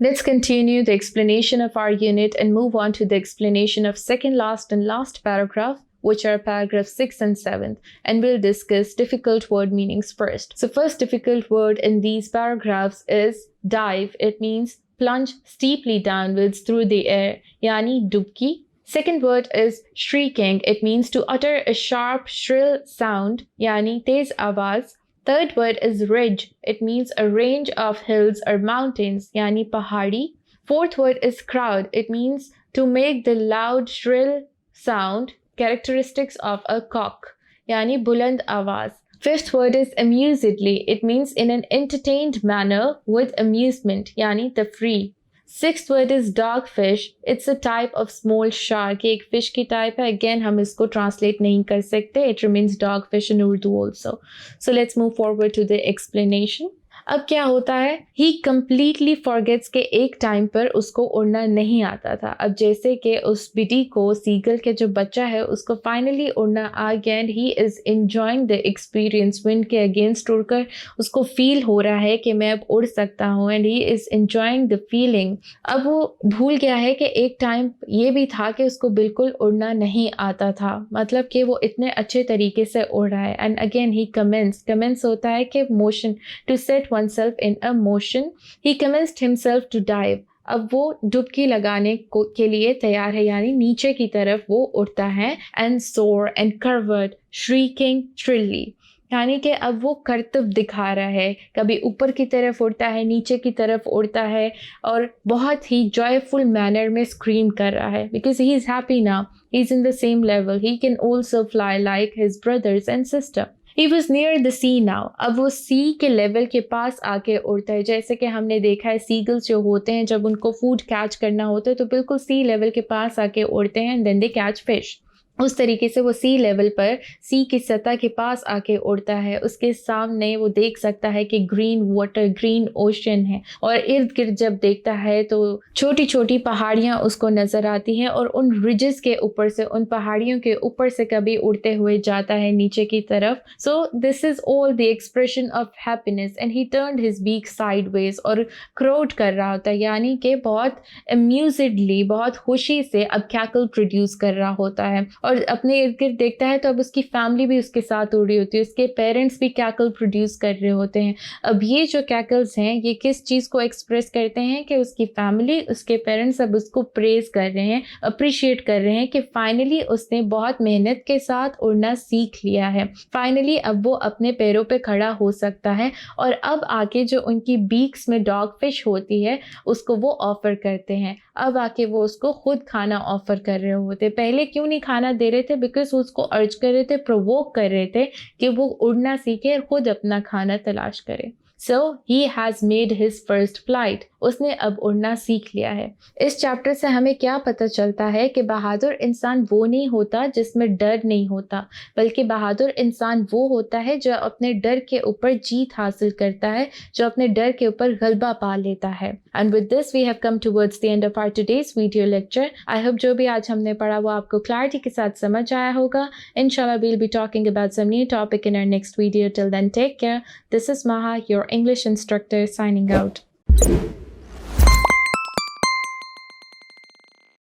Let's continue the explanation of our unit and move on to the explanation of second last and last paragraph, which are paragraph 6 and 7, and we'll discuss difficult word meanings first. So first difficult word in these paragraphs is dive. It means plunge steeply downwards through the air, yani dubki. Second word is shrieking. It means to utter a sharp, shrill sound, yani tez awaz. Third word is ridge. It means a range of hills or mountains, yani pahadi. Fourth word is crowd. It means to make the loud, shrill sound, characteristics of a cock, yani buland awaz. Fifth word is amusedly. It means in an entertained manner with amusement, yani tafree. Sixth word is dogfish. It's a type of small shark. ये एक fish की type है. Again हम इसको translate नहीं कर सकते. It remains dogfish in Urdu also. So let's move forward to the explanation. अब क्या होता है, ही कम्प्लीटली फॉरगेट्स के एक टाइम पर उसको उड़ना नहीं आता था. अब जैसे कि उस बिटी को, सीगल के जो बच्चा है, उसको फाइनली उड़ना आ गया and he is enjoying the experience. Wind के अगेंस्ट उड़कर उसको फील हो रहा है कि मैं अब उड़ सकता हूँ and he is enjoying the feeling. अब वो भूल गया है कि एक टाइम ये भी था कि उसको बिल्कुल उड़ना नहीं आता था, मतलब कि वो इतने अच्छे तरीके से उड़ रहा है. एंड अगेन ही कमेंस होता है कि motion, to set oneself in a motion. He commenced himself to dive. अब वो डुबकी लगाने के लिए तैयार है, यानी नीचे की तरफ वो उड़ता है. and soar and curved, shrieking shrilly, यानी कि अब वो करतब दिखा रहा है. कभी ऊपर की तरफ उड़ता है, नीचे की तरफ उड़ता है और बहुत ही जॉयफुल मैनर में स्क्रीम कर रहा है. Because he is happy now, he is in the same level, he can also fly like his brothers and sister. He was near the sea now. अब वो सी के लेवल के पास आके उड़ता है. जैसे कि हमने देखा है सीगल्स जो होते हैं, जब उनको फूड कैच करना होता है तो बिल्कुल सी लेवल के पास आके उड़ते हैं and then they catch fish. उस तरीके से वो सी लेवल पर, सी की सतह के पास आके उड़ता है. उसके सामने वो देख सकता है कि ग्रीन वाटर, ग्रीन ओशन है और इर्द गिर्द जब देखता है तो छोटी छोटी पहाड़ियाँ उसको नज़र आती हैं और उन रिजेस के ऊपर से, उन पहाड़ियों के ऊपर से कभी उड़ते हुए जाता है नीचे की तरफ. So this is all the expression of happiness and he turned his beak sideways और क्रोड कर रहा होता है, यानी कि बहुत अम्यूजेडली, बहुत खुशी से अब कैकल प्रोड्यूस कर रहा होता है. और अपने इर्द गिर्द देखता है तो अब उसकी फैमिली भी उसके साथ उड़ रही होती है, उसके पेरेंट्स भी कैकल प्रोड्यूस कर रहे होते हैं. अब ये जो कैकल्स हैं ये किस चीज़ को एक्सप्रेस करते हैं कि उसकी फैमिली, उसके पेरेंट्स अब उसको प्रेज कर रहे हैं, अप्रिशिएट कर रहे हैं कि फाइनली उसने बहुत मेहनत के साथ उड़ना सीख लिया है. फाइनली अब वो अपने पैरों पे खड़ा हो सकता है और अब आके जो उनकी बीक्स में डॉग फिश होती है उसको वो ऑफ़र करते हैं. अब आके वो उसको खुद खाना ऑफ़र कर रहे होते. पहले क्यों नहीं खाना दे रहे थे? बिकॉज उसको अर्ज कर रहे थे, प्रोवोक कर रहे थे कि वो उड़ना सीखे और खुद अपना खाना तलाश करे. So he has made his first flight. उसने अब उड़ना सीख लिया है. इस चैप्टर से हमें क्या पता चलता है कि बहादुर इंसान वो नहीं होता जिसमें डर नहीं होता, बल्कि बहादुर इंसान वो होता है जो अपने डर के ऊपर जीत हासिल करता है, जो अपने डर के ऊपर गलबा पा लेता है. And with this we have come towards the end of our today's video lecture. I hope जो भी आज हमने पढ़ा वो आपको क्लैरिटी के साथ समझ आया होगा. Inshallah we'll be talking about some new topic in our next video. Till then, take care. This is Maha, your English instructor, signing out.